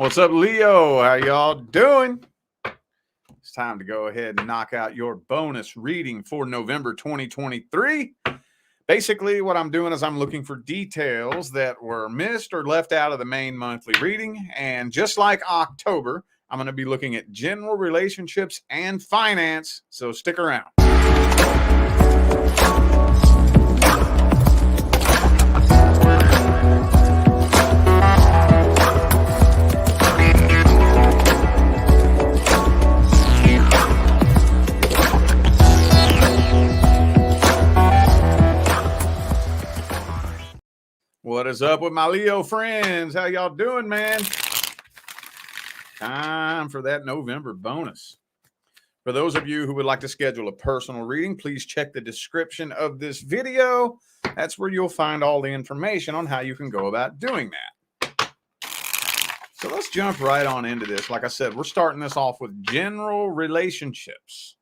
What's up, Leo? How y'all doing? It's time to go ahead and knock out your bonus reading for November 2023. Basically, what I'm doing is I'm looking for details that were missed or left out of the main monthly reading. And just like October, I'm going to be looking at general relationships and finance. So stick around. What is up with my Leo friends? How y'all doing, man? Time for that November bonus. For those of you who would like to schedule a personal reading, please check the description of this video. That's where you'll find all the information on how you can go about doing that. So let's jump right on into this. Like I said, we're starting this off with general relationships.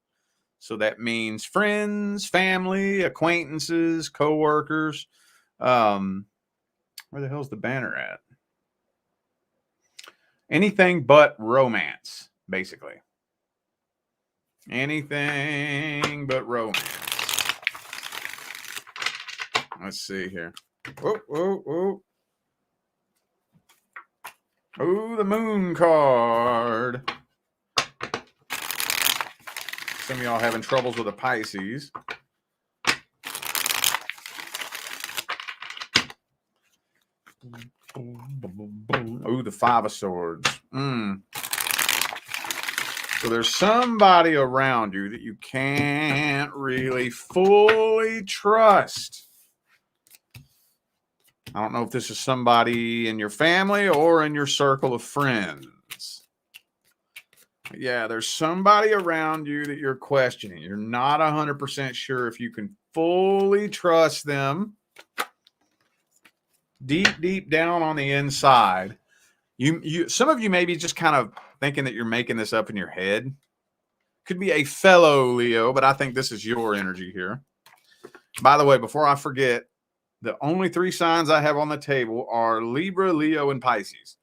So that means friends, family, acquaintances, coworkers. Where the hell's the banner at? Anything but romance, basically. Anything but romance. Let's see here. Oh, the moon card. Some of y'all having troubles with a Pisces. Oh, the Five of Swords. So there's somebody around you that you can't really fully trust. I don't know if this is somebody in your family or in your circle of friends. Yeah, there's somebody around you that you're questioning. You're not 100% sure if you can fully trust them. Deep down on the inside, some of you may be just kind of thinking that you're making this up in your head. Could be a fellow Leo, but I think this is your energy here. By the way, before I forget, the only three signs I have on the table are Libra, Leo, and Pisces.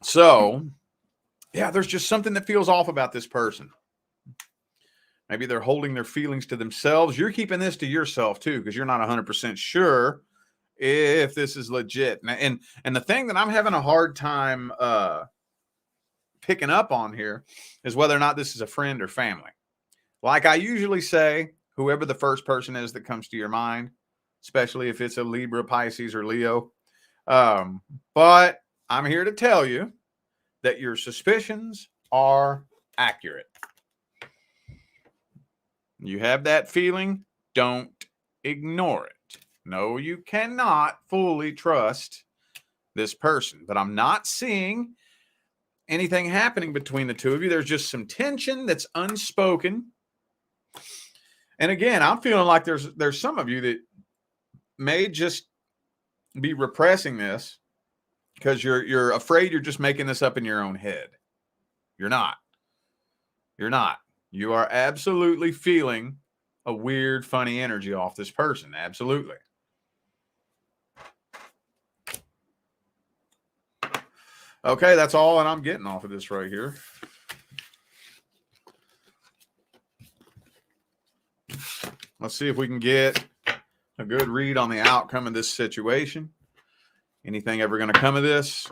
So, yeah, there's just something that feels off about this person. Maybe they're holding their feelings to themselves. You're keeping this to yourself, too, because you're not 100% sure if this is legit. And the thing that I'm having a hard time picking up on here is whether or not this is a friend or family. Like I usually say, whoever the first person is that comes to your mind, especially if it's a Libra, Pisces, or Leo. But I'm here to tell you that your suspicions are accurate. You have that feeling, don't ignore it. No, you cannot fully trust this person, but I'm not seeing anything happening between the two of you. There's just some tension that's unspoken. And again, I'm feeling like there's some of you that may just be repressing this because you're afraid you're just making this up in your own head. You're not. You're not. You are absolutely feeling a weird, funny energy off this person. Absolutely. Okay, that's all, and I'm getting off of this right here. Let's see if we can get a good read on the outcome of this situation. Anything ever going to come of this?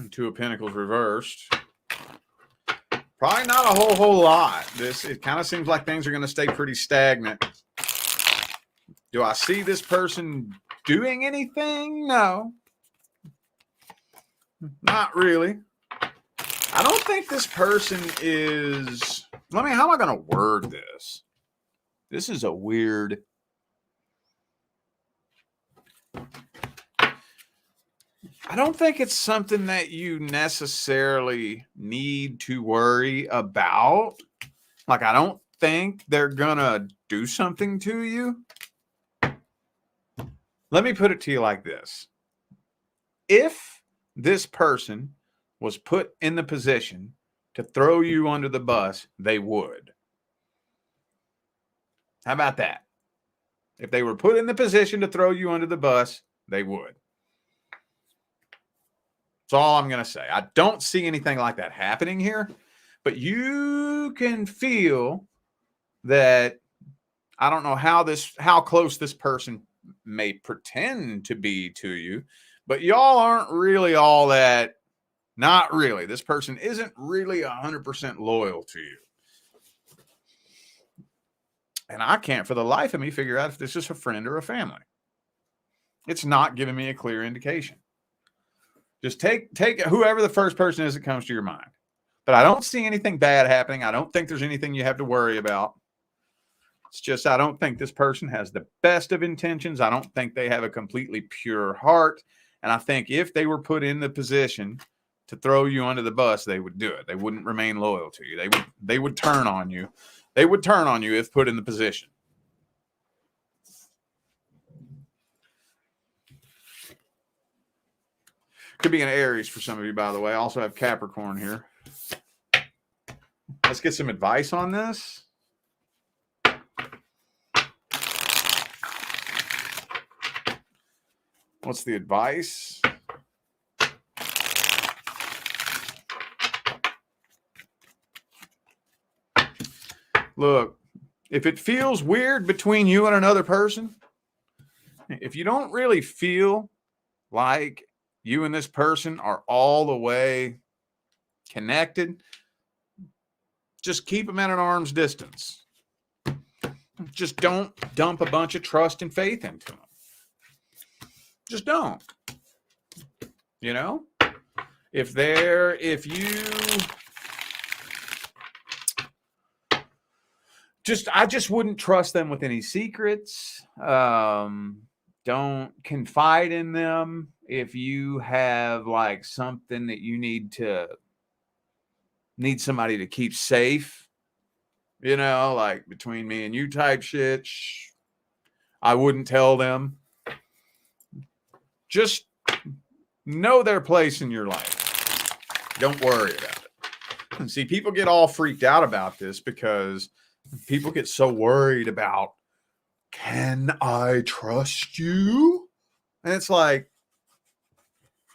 Two of Pentacles reversed. Probably not a whole lot. It kind of seems like things are going to stay pretty stagnant. Do I see this person doing anything? No. Not really. I don't think this person is... how am I going to word this? This is a weird... I don't think it's something that you necessarily need to worry about. Like, I don't think they're going to do something to you. Let me put it to you like this. If this person was put in the position to throw you under the bus, they would. How about that? If they were put in the position to throw you under the bus, they would. That's all I'm going to say. I don't see anything like that happening here, but you can feel that. I don't know how close this person may pretend to be to you, but y'all aren't really all that. Not really. This person isn't really 100% loyal to you. And I can't for the life of me figure out if this is a friend or a family. It's not giving me a clear indication. Just take whoever the first person is that comes to your mind. But I don't see anything bad happening. I don't think there's anything you have to worry about. It's just I don't think this person has the best of intentions. I don't think they have a completely pure heart. And I think if they were put in the position to throw you under the bus, they would do it. They wouldn't remain loyal to you. They would turn on you. They would turn on you if put in the position. Could be an Aries for some of you, by the way. I also have Capricorn here. Let's get some advice on this. What's the advice? Look, if it feels weird between you and another person, if you don't really feel like you and this person are all the way connected, just keep them at an arm's distance. Just don't dump a bunch of trust and faith into them. Just don't. You know? I just wouldn't trust them with any secrets. Don't confide in them. If you have like something that you need somebody to keep safe, you know, like between me and you type shit, I wouldn't tell them. Just know their place in your life. Don't worry about it. And see, people get all freaked out about this because people get so worried about, can I trust you? And it's like,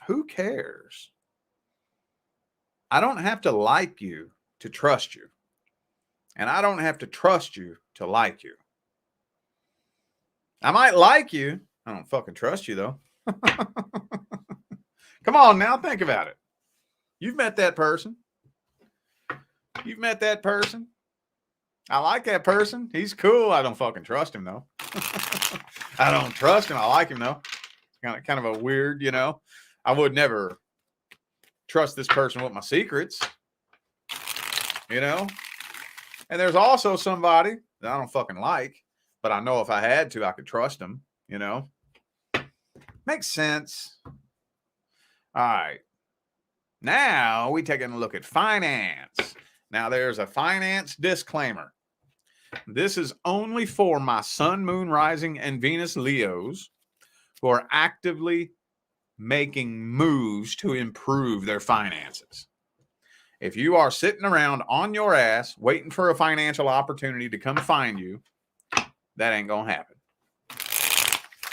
who cares? I don't have to like you to trust you. And I don't have to trust you to like you. I might like you. I don't fucking trust you, though. Come on now, think about it. You've met that person. I like that person. He's cool. I don't fucking trust him, though. I don't trust him. I like him, though. Kind of a weird, you know. I would never trust this person with my secrets, you know. And there's also somebody that I don't fucking like, but I know if I had to, I could trust him, you know. Makes sense. All right. Now we taking a look at finance. Now there's a finance disclaimer. This is only for my Sun, Moon, Rising, and Venus Leos who are actively making moves to improve their finances. If you are sitting around on your ass waiting for a financial opportunity to come find you, that ain't going to happen.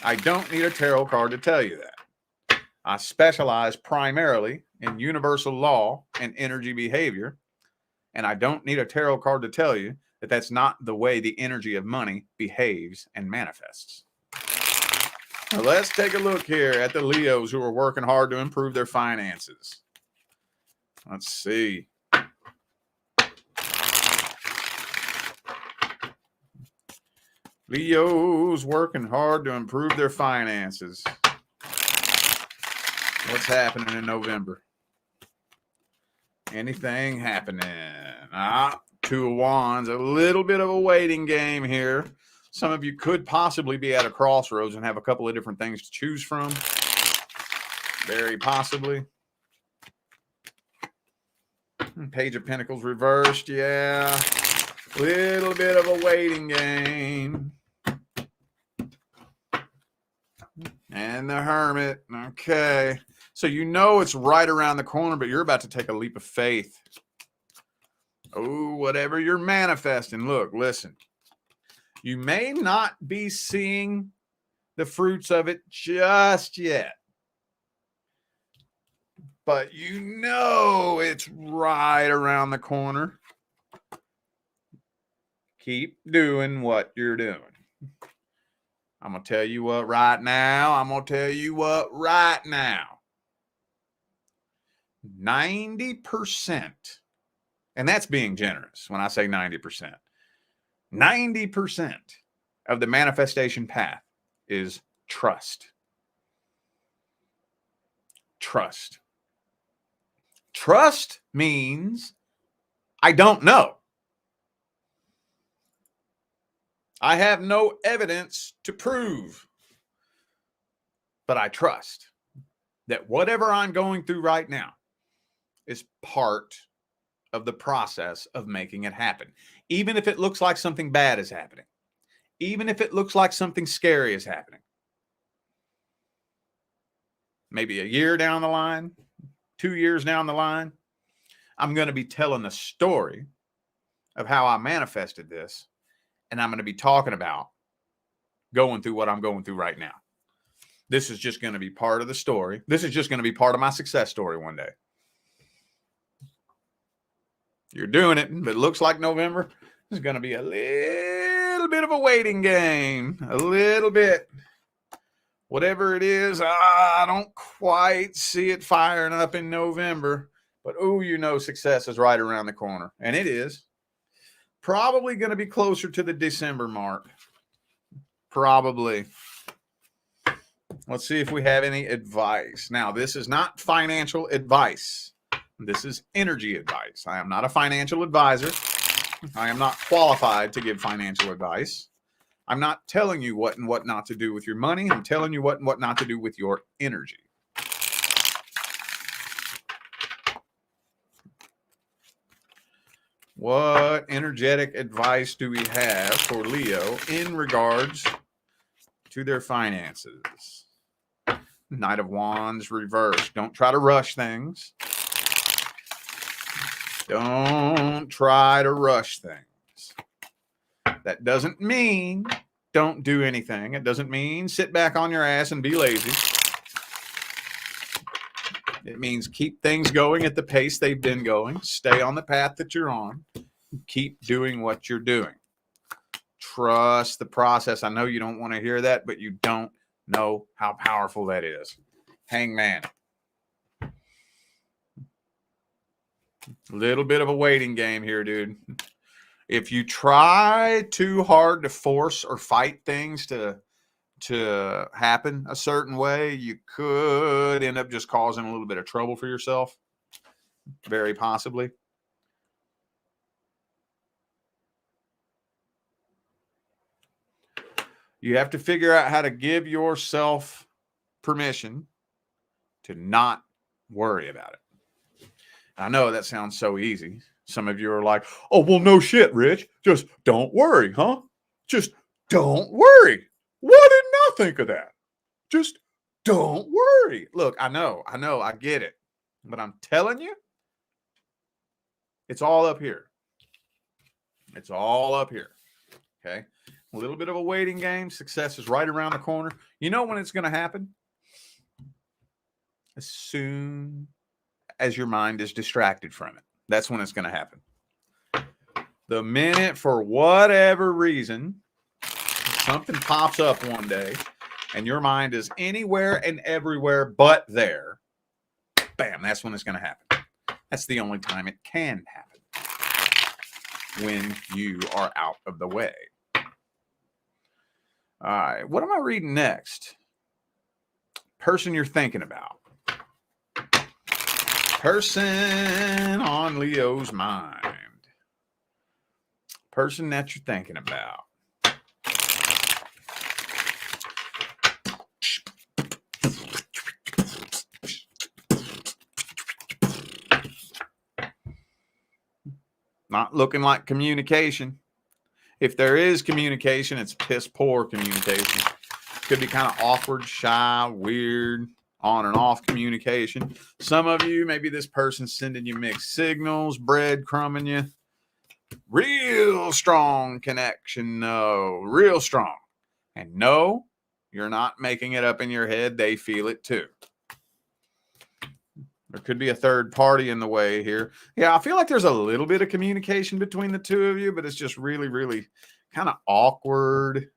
I don't need a tarot card to tell you that. I specialize primarily in universal law and energy behavior, and I don't need a tarot card to tell you that that's not the way the energy of money behaves and manifests. Now let's take a look here at the Leos who are working hard to improve their finances. Let's see. Leos working hard to improve their finances. What's happening in November? Anything happening? Two of Wands, a little bit of a waiting game here. Some of you could possibly be at a crossroads and have a couple of different things to choose from. Very possibly. Page of Pentacles reversed, yeah. Little bit of a waiting game. And the Hermit, okay. So you know it's right around the corner, but you're about to take a leap of faith. Oh, whatever you're manifesting. Look, listen. You may not be seeing the fruits of it just yet, but you know it's right around the corner. Keep doing what you're doing. I'm going to tell you what right now. 90%, and that's being generous when I say 90%. 90% of the manifestation path is trust. Trust. Trust means I don't know. I have no evidence to prove, but I trust that whatever I'm going through right now is part of the process of making it happen. Even if it looks like something bad is happening, even if it looks like something scary is happening. Maybe a year down the line, 2 years down the line, I'm going to be telling the story of how I manifested this. And I'm going to be talking about going through what I'm going through right now. This is just going to be part of the story. This is just going to be part of my success story one day. You're doing it, but it looks like November is going to be a little bit of a waiting game. A little bit. Whatever it is, I don't quite see it firing up in November. But, success is right around the corner. And it is. Probably going to be closer to the December mark. Probably. Let's see if we have any advice. Now, this is not financial advice. This is energy advice. I am not a financial advisor. I am not qualified to give financial advice. I'm not telling you what and what not to do with your money. I'm telling you what and what not to do with your energy. What energetic advice do we have for Leo in regards to their finances? Knight of Wands reversed. Don't try to rush things. Don't try to rush things. That doesn't mean don't do anything. It doesn't mean sit back on your ass and be lazy. It means keep things going at the pace they've been going. Stay on the path that you're on. Keep doing what you're doing. Trust the process. I know you don't want to hear that, but you don't know how powerful that is. Hangman. A little bit of a waiting game here, dude. If you try too hard to force or fight things to happen a certain way, you could end up just causing a little bit of trouble for yourself. Very possibly. You have to figure out how to give yourself permission to not worry about it. I know that sounds so easy. Some of you are like, oh, well, no shit, Rich. Just don't worry, huh? Just don't worry. Why didn't I think of that? Just don't worry. Look, I know, I get it. But I'm telling you, it's all up here. It's all up here. Okay? A little bit of a waiting game. Success is right around the corner. You know when it's going to happen? As soon as your mind is distracted from it. That's when it's going to happen. The minute, for whatever reason, something pops up one day and your mind is anywhere and everywhere but there, bam, that's when it's going to happen. That's the only time it can happen, when you are out of the way. All right, what am I reading next? Person you're thinking about. Person on Leo's mind. Person that you're thinking about. Not looking like communication. If there is communication, it's piss poor communication. Could be kind of awkward, shy, weird, on and off communication. Some of you, maybe this person's sending you mixed signals, breadcrumbing you. real strong connection. No, real strong. And no, you're not making it up in your head. They feel it too. There could be a third party in the way here. Yeah, I feel like there's a little bit of communication between the two of you, but it's just really, really kind of awkward.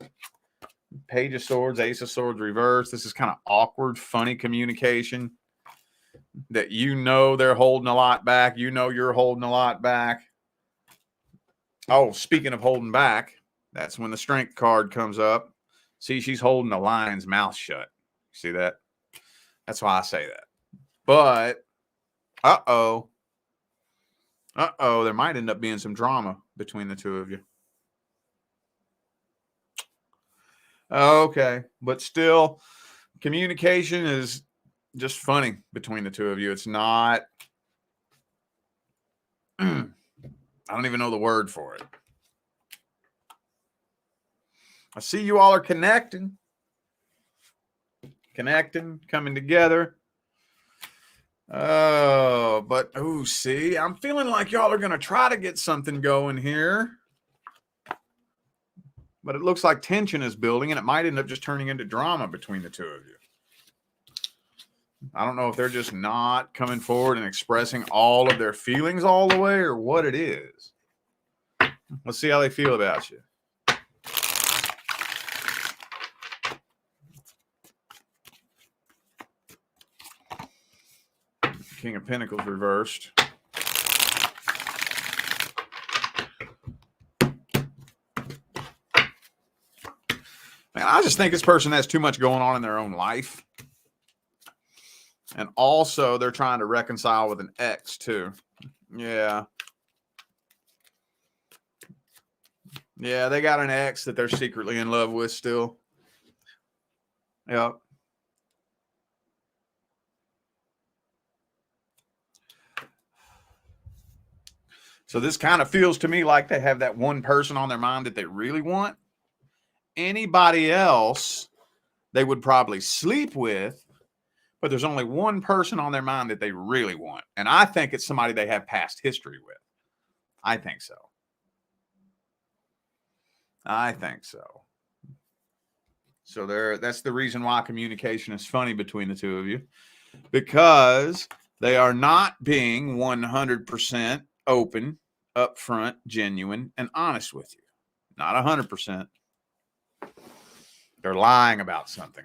Page of Swords, Ace of Swords reverse. This is kind of awkward, funny communication that they're holding a lot back. You know you're holding a lot back. Oh, speaking of holding back, that's when the Strength card comes up. See, she's holding the lion's mouth shut. See that? That's why I say that. But, uh-oh, there might end up being some drama between the two of you. Okay, but still, communication is just funny between the two of you. It's not, I don't even know the word for it. I see you all are connecting, coming together. Oh, but, see, I'm feeling like y'all are going to try to get something going here. But it looks like tension is building, and it might end up just turning into drama between the two of you. I don't know if they're just not coming forward and expressing all of their feelings all the way or what it is. Let's see how they feel about you. King of Pentacles reversed. Man, I just think this person has too much going on in their own life. And also, they're trying to reconcile with an ex, too. Yeah. Yeah, they got an ex that they're secretly in love with still. Yep. So this kind of feels to me like they have that one person on their mind that they really want. Anybody else they would probably sleep with, but there's only one person on their mind that they really want. And I think it's somebody they have past history with. I think so. So that's the reason why communication is funny between the two of you, because they are not being 100% open, upfront, genuine, and honest with you. Not 100%. They're lying about something.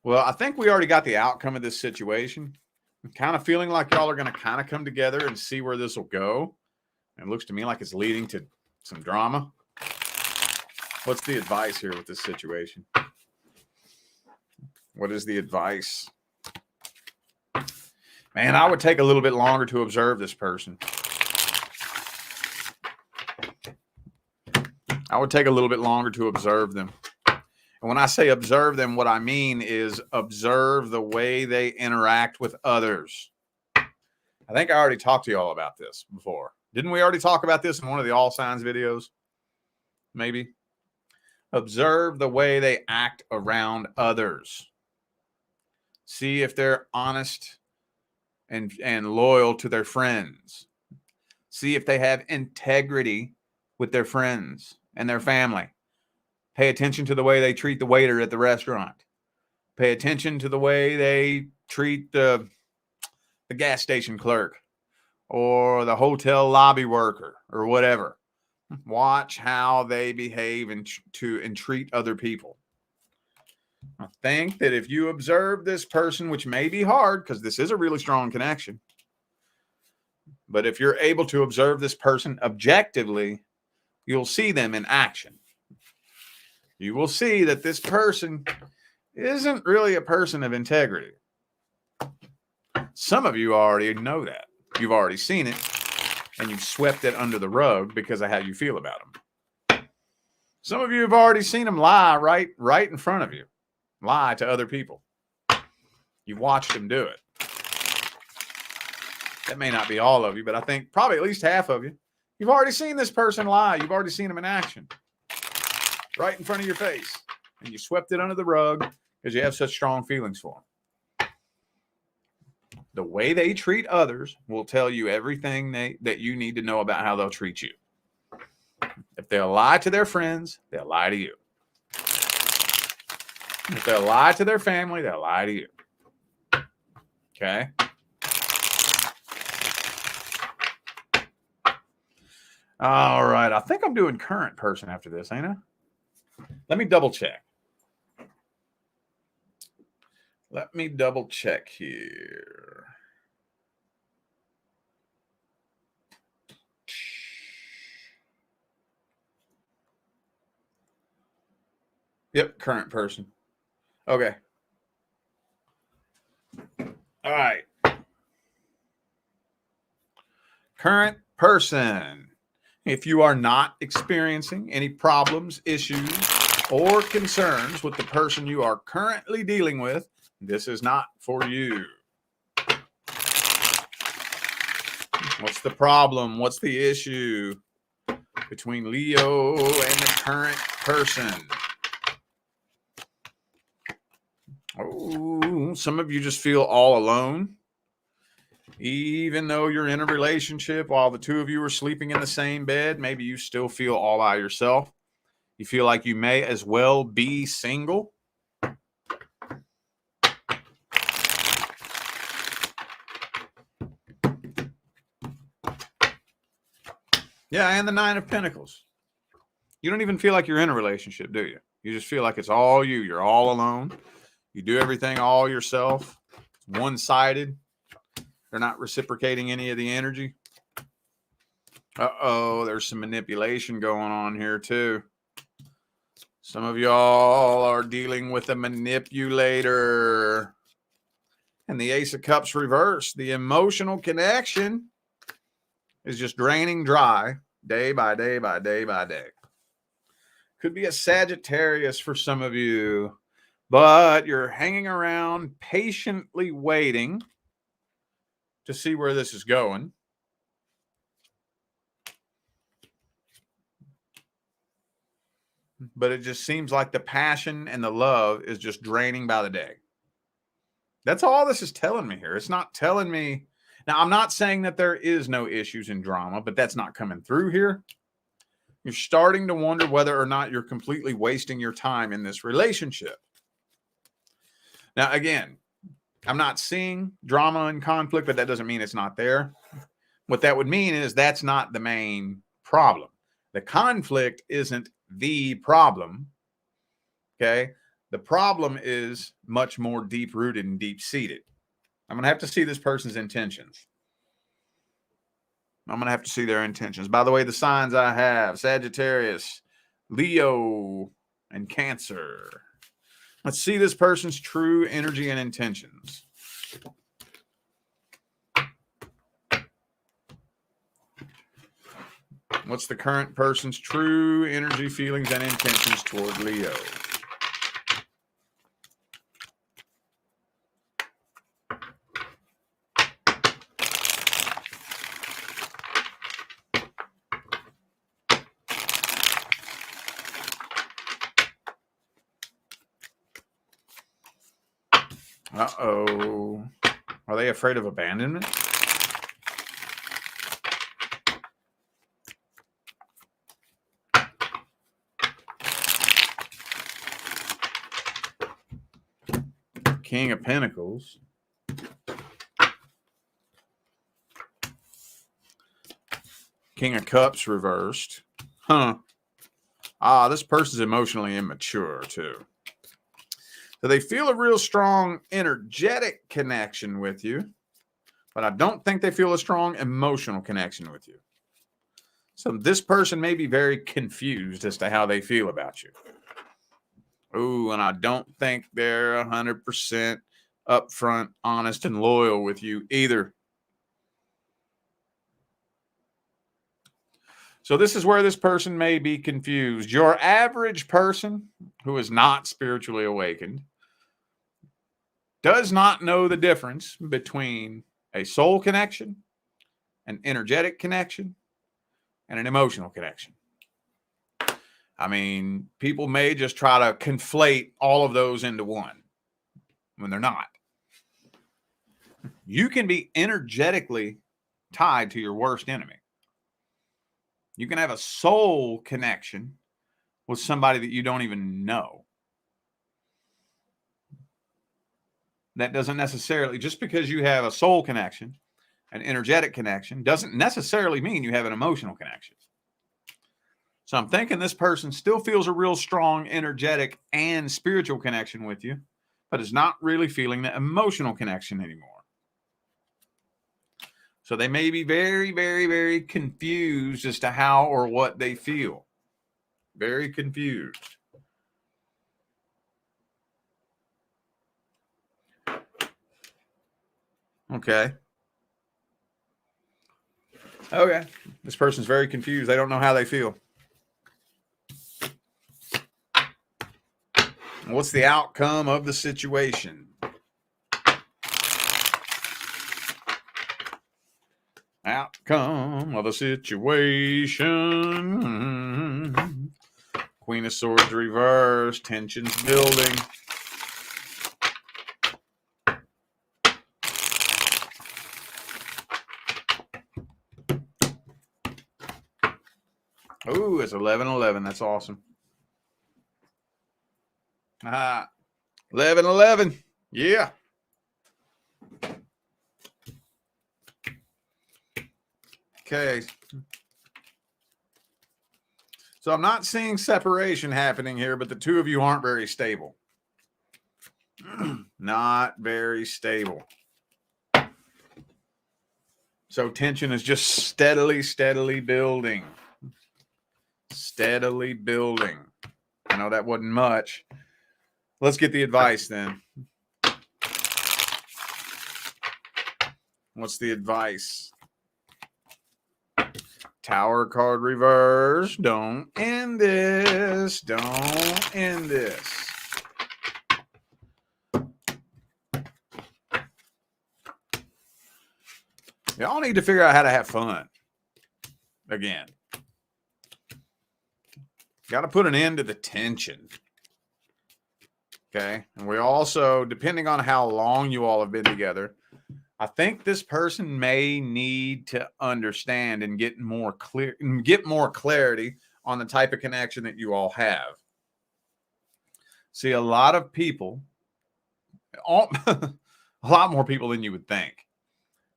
Well, I think we already got the outcome of this situation. I'm kind of feeling like y'all are going to kind of come together and see where this will go. And it looks to me like it's leading to some drama. What's the advice here with this situation? What is the advice? Man, I would take a little bit longer to observe this person. I would take a little bit longer to observe them. And when I say observe them, what I mean is observe the way they interact with others. I think I already talked to y'all about this before. Didn't we already talk about this in one of the All Signs videos? Maybe. Observe the way they act around others. See if they're honest and loyal to their friends. See if they have integrity with their friends and their family. Pay attention to the way they treat the waiter at the restaurant. Pay attention to the way they treat the gas station clerk or the hotel lobby worker or whatever. Watch how they behave and treat other people. I think that if you observe this person, which may be hard because this is a really strong connection, but if you're able to observe this person objectively, you'll see them in action. You will see that this person isn't really a person of integrity. Some of you already know that. You've already seen it, and you've swept it under the rug because of how you feel about them. Some of you have already seen them lie right in front of you. Lie to other people. You've watched them do it. That may not be all of you, but I think probably at least half of you. You've already seen this person lie. You've already seen them in action. Right in front of your face. And you swept it under the rug because you have such strong feelings for them. The way they treat others will tell you everything that you need to know about how they'll treat you. If they'll lie to their friends, they'll lie to you. If they'll lie to their family, they'll lie to you. Okay? All right. I think I'm doing current person after this, ain't I? Let me double check. Let me double check here. Yep, current person. Okay. All right. Current person. If you are not experiencing any problems, issues, or concerns with the person you are currently dealing with, this is not for you. What's the problem? What's the issue between Leo and the current person? Oh, some of you just feel all alone. Even though you're in a relationship, while the two of you are sleeping in the same bed, maybe you still feel all by yourself. You feel like you may as well be single. Yeah, and the Nine of Pentacles. You don't even feel like you're in a relationship, do you? You just feel like it's all you. You're all alone. You do everything all yourself. It's one-sided. They're not reciprocating any of the energy. Uh-oh, there's some manipulation going on here too. Some of y'all are dealing with a manipulator. And the Ace of Cups reversed. The emotional connection is just draining dry day by day by day by day. Could be a Sagittarius for some of you, but you're hanging around patiently waiting to see where this is going. But it just seems like the passion and the love is just draining by the day. That's all this is telling me here. It's not telling me. Now, I'm not saying that there is no issues in drama, but that's not coming through here. You're starting to wonder whether or not you're completely wasting your time in this relationship. Now, again, I'm not seeing drama and conflict, but that doesn't mean it's not there. What that would mean is that's not the main problem. The conflict isn't the problem. Okay. The problem is much more deep-rooted and deep-seated. I'm going to have to see this person's intentions. I'm going to have to see their intentions. By the way, the signs I have: Sagittarius, Leo, and Cancer. Let's see this person's true energy and intentions. What's the current person's true energy, feelings, and intentions toward Leo? Uh-oh. Are they afraid of abandonment? King of Pentacles. King of Cups reversed. Huh. This person's emotionally immature too. So they feel a real strong energetic connection with you, but I don't think they feel a strong emotional connection with you. So this person may be very confused as to how they feel about you. Ooh, and I don't think they're 100% upfront, honest, and loyal with you either. So this is where this person may be confused. Your average person who is not spiritually awakened does not know the difference between a soul connection, an energetic connection, and an emotional connection. I mean, people may just try to conflate all of those into one when they're not. You can be energetically tied to your worst enemy. You can have a soul connection with somebody that you don't even know. That doesn't necessarily, just because you have a soul connection, an energetic connection, doesn't necessarily mean you have an emotional connection. So I'm thinking this person still feels a real strong energetic and spiritual connection with you, but is not really feeling the emotional connection anymore. So they may be very, very, very confused as to how or what they feel. Very confused. Okay. Okay. This person's very confused. They don't know how they feel. What's the outcome of the situation? Outcome of the situation. Queen of Swords reverse. Tensions building. Ooh, it's 11-11. That's awesome. 11-11. Yeah. Okay. So I'm not seeing separation happening here, but the two of you aren't very stable. Not very stable. So tension is just steadily, steadily building. Steadily building. I know that wasn't much. Let's get the advice then. What's the advice? Tower card reverse. Don't end this. Don't end this. Y'all need to figure out how to have fun again. Got to put an end to the tension. Okay. And we also, depending on how long you all have been together, I think this person may need to understand and get more clarity on the type of connection that you all have. See, a lot of people, a lot more people than you would think,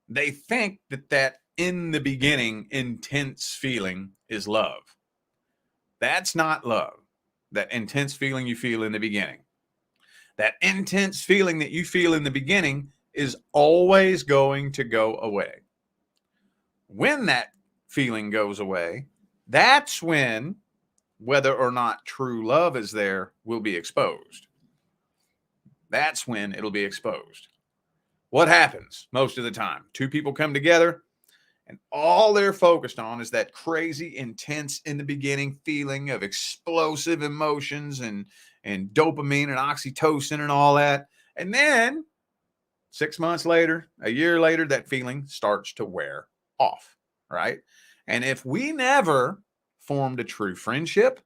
they think that in the beginning intense feeling is love. That's not love. That intense feeling you feel in the beginning. That intense feeling that you feel in the beginning is always going to go away. When that feeling goes away, that's when whether or not true love is there will be exposed. That's when it'll be exposed. What happens most of the time? Two people come together and all they're focused on is that crazy, intense in the beginning feeling of explosive emotions and dopamine and oxytocin and all that. And then 6 months later, a year later, that feeling starts to wear off, right? And if we never formed a true friendship,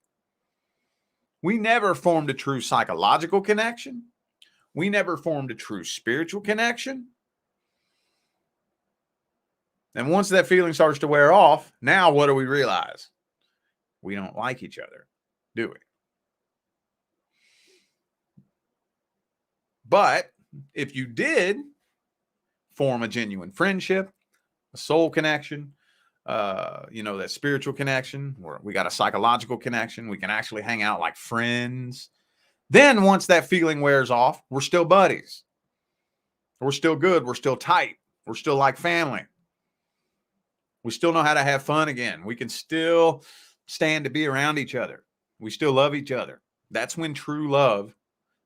we never formed a true psychological connection, we never formed a true spiritual connection, and once that feeling starts to wear off, now what do we realize? We don't like each other, do we? But if you did form a genuine friendship, a soul connection, that spiritual connection, where we got a psychological connection, we can actually hang out like friends. Then once that feeling wears off, we're still buddies. We're still good. We're still tight. We're still like family. We still know how to have fun again. We can still stand to be around each other. We still love each other. That's when true love,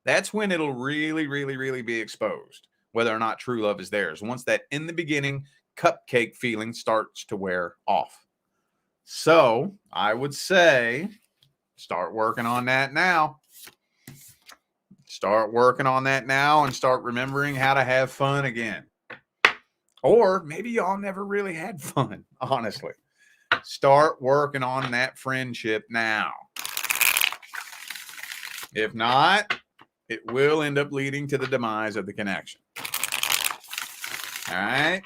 that's when it'll really, really, really be exposed, whether or not true love is theirs. Once that in the beginning cupcake feeling starts to wear off. So I would say start working on that now. Start working on that now and start remembering how to have fun again. Or maybe y'all never really had fun, honestly. Start working on that friendship now. If not, it will end up leading to the demise of the connection. All right.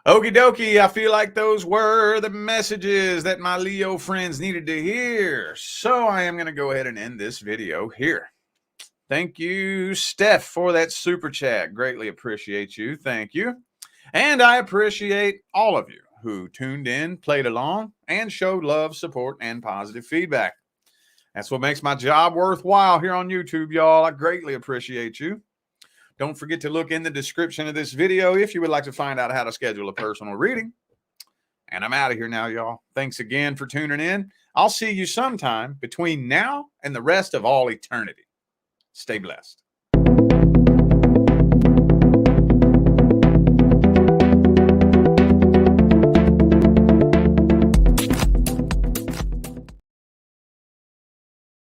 Okie dokie, I feel like those were the messages that my Leo friends needed to hear. So I am going to go ahead and end this video here. Thank you, Steph, for that super chat. Greatly appreciate you. Thank you. And I appreciate all of you who tuned in, played along, and showed love, support, and positive feedback. That's what makes my job worthwhile here on YouTube, y'all. I greatly appreciate you. Don't forget to look in the description of this video if you would like to find out how to schedule a personal reading. And I'm out of here now, y'all. Thanks again for tuning in. I'll see you sometime between now and the rest of all eternity. Stay blessed.